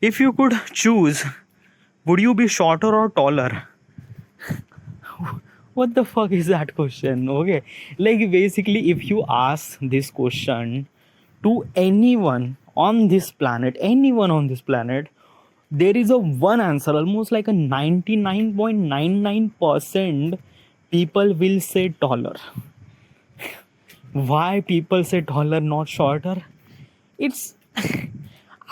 If you could choose, would you be shorter or taller? What the fuck is that question? Okay, like basically, if you ask this question to anyone on this planet, there is a one answer, almost like a 99.99% people will say taller. Why people say taller, not shorter? It's I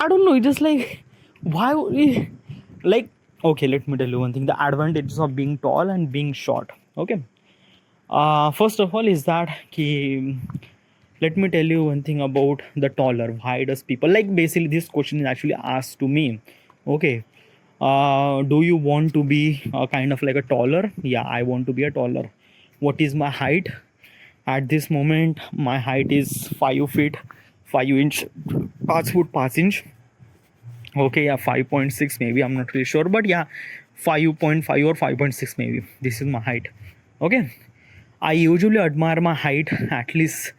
don't know. It's just like why would like okay. Let me tell you one thing: the advantages of being tall and being short. Okay. First of all, is that let me tell you one thing about the taller. Why does people like basically this question is actually asked to me? Okay. Do you want to be kind of like a taller? Yeah, I want to be a taller. What is my height? At this moment, my height is 5 feet 5 inch, 5 foot 5 inch. Okay, yeah, 5.6 maybe. I'm not really sure, but yeah, 5.5 or 5.6 maybe. This is my height. Okay, I usually admire my height at least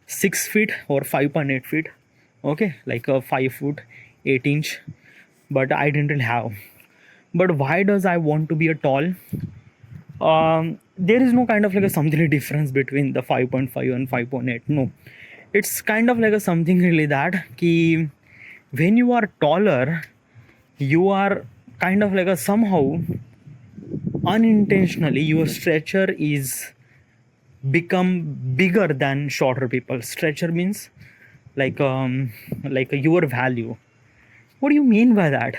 6 feet or 5.8 feet. Okay, like a 5 foot 8 inch, but I didn't have. But why does I want to be a tall? There is no kind of like a something difference between the 5.5 and 5.8. No, it's kind of like a something really that ki when you are taller, you are kind of like a somehow unintentionally your stretcher is become bigger than shorter people. Stretcher means like your value. What do you mean by that?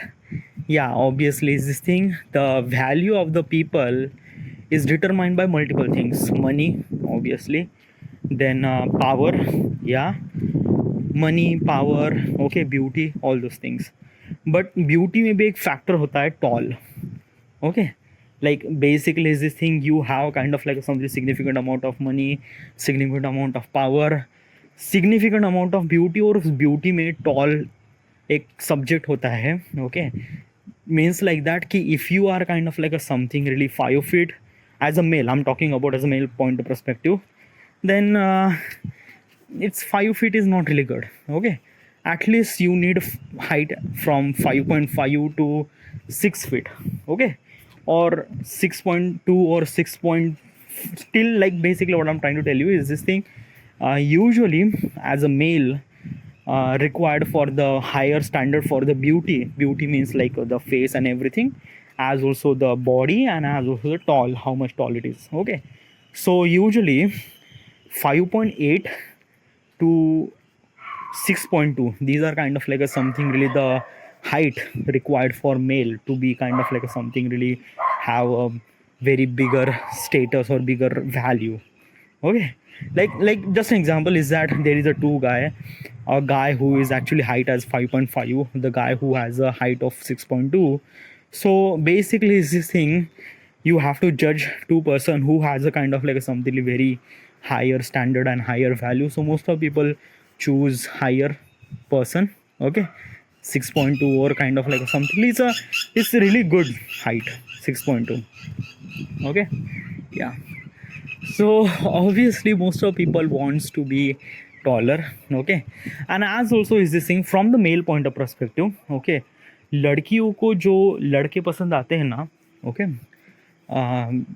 Yeah, obviously is this thing, the value of the people is determined by multiple things. Money, obviously, then power, yeah, money, power, okay, beauty, all those things. But beauty में भी एक factor होता है tall. Okay, like basically is this thing, you have kind of like some significant amount of money, significant amount of power, significant amount of beauty, और उस beauty में tall एक subject होता है. Okay, means like that कि if you are kind of like a something really 5 feet as a male, I'm talking about as a male point of perspective, then it's 5 feet is not really good. Okay, at least you need height from 5.5 to 6 feet. Okay, or 6.2 or 6 point, still like basically what I'm trying to tell you is this thing, usually as a male, required for the higher standard for the beauty means like the face and everything, as also the body and as also the tall, how much tall it is. Okay, so usually 5.8 to 6.2, these are kind of like a something really the height required for male to be kind of like a something really have a very bigger status or bigger value. Okay, like just an example is that there is a guy who is actually height as 5.5, the guy who has a height of 6.2. So basically is this thing, you have to judge two person who has a kind of like a something very higher standard and higher value. So most of people choose higher person. Okay, 6.2 or kind of like a something, it's a really good height, 6.2. Okay, yeah, so obviously most of people wants to be taller. Okay, and as also is this thing from the male point of perspective. Okay, लड़कियों को जो लड़के पसंद आते हैं ना, okay,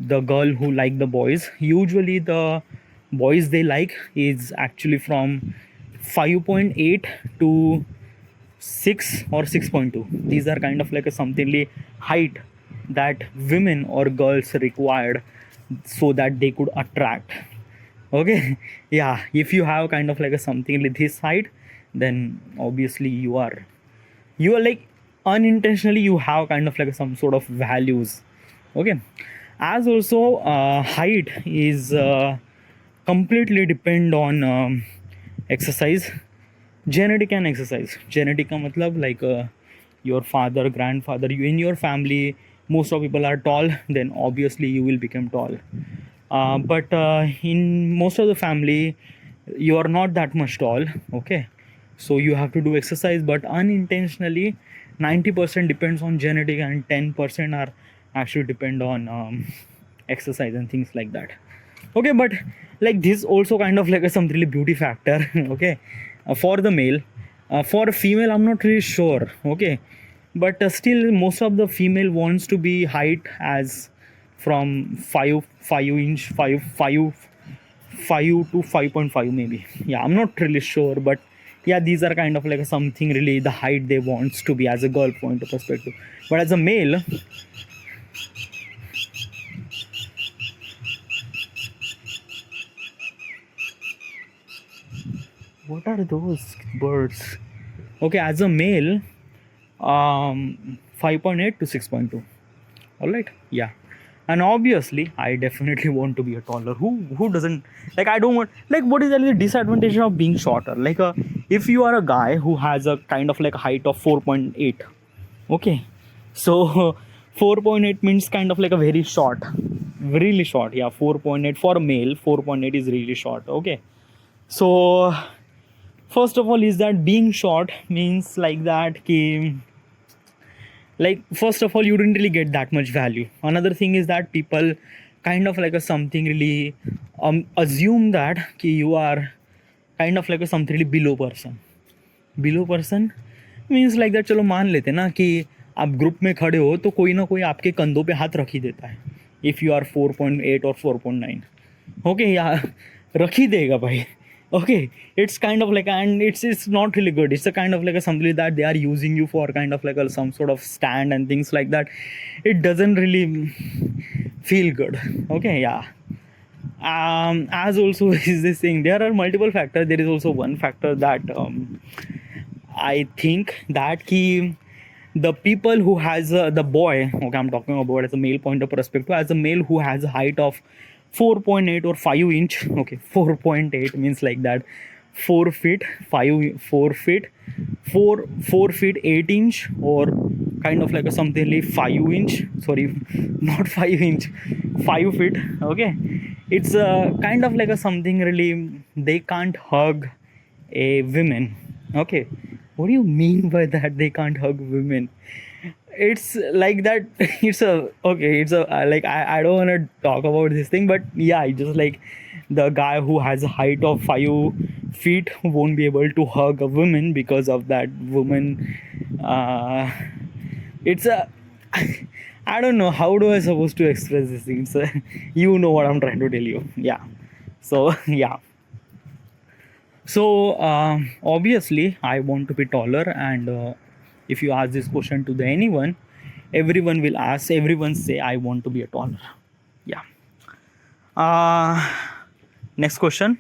the girl who like the boys, usually the boys they like is actually from 5.8 to 6 or 6.2. These are kind of like a somethingly height that women or girls required so that they could attract. Okay, yeah, if you have kind of like a something like this height, then obviously you are like unintentionally you have kind of like some sort of values. Okay, as also height is completely depend on exercise, genetic and exercise. Genetic का मतलब like your father, grandfather, you in your family most of people are tall, then obviously you will become tall. But in most of the family you are not that much tall. Okay, so you have to do exercise, but unintentionally 90% depends on genetic and 10% are actually depend on exercise and things like that. Okay, but like this also kind of like a some really beauty factor. Okay, for the male, for female I'm not really sure. Okay, but still most of the female wants to be height as from 5 inch 5 to 5.5 maybe. Yeah, I'm not really sure, but yeah, these are kind of like something really the height they wants to be as a girl point of perspective. But as a male, what are those birds? Okay, as a male, 5.8 to 6.2. All right, yeah. And obviously I definitely want to be a taller. Who doesn't? Like, I don't want, like, what is the disadvantage of being shorter? Like, if you are a guy who has a kind of like height of 4.8, okay, so 4.8 means kind of like a very short, really short. Yeah, 4.8 for a male, 4.8 is really short. Okay, so first of all is that being short means like that ki, like, first of all, you didn't really get that much value. Another thing is that people kind of like a something really assume that ki you are kind of like a something really below person means like that. चलो मान लेते ना कि आप group में खड़े हो तो कोई ना कोई आपके कंधों पे हाथ रख ही देता है. इफ़ यू आर 4.8 और 4.9, ओके, या रख ही देगा भाई. Okay, it's kind of like, and it's not really good. It's a kind of like a something that they are using you for kind of like a, some sort of stand and things like that. It doesn't really feel good. Okay, yeah. As also is this thing, there are multiple factors. There is also one factor that I think that key, the people who has the boy, okay, I'm talking about as a male point of perspective, as a male who has a height of 4.8 or 5 inch, okay, 4.8 means like that 4 feet 5 4 feet 4 feet 8 inch, or kind of like a something like 5 inch, sorry, not 5 inch, 5 feet. Okay, it's a kind of like a something really, they can't hug a women. Okay, what do you mean by that? They can't hug women? It's like that. It's a, okay, it's a like, I don't want to talk about this thing, but yeah, it's just like the guy who has a height of 5 feet won't be able to hug a woman because of that woman. It's a I don't know how do I supposed to express this thing. So you know what I'm trying to tell you. Yeah, so yeah. So obviously I want to be taller, and if you ask this question to the anyone, everyone will ask, everyone say I want to be a taller. Yeah. Next question.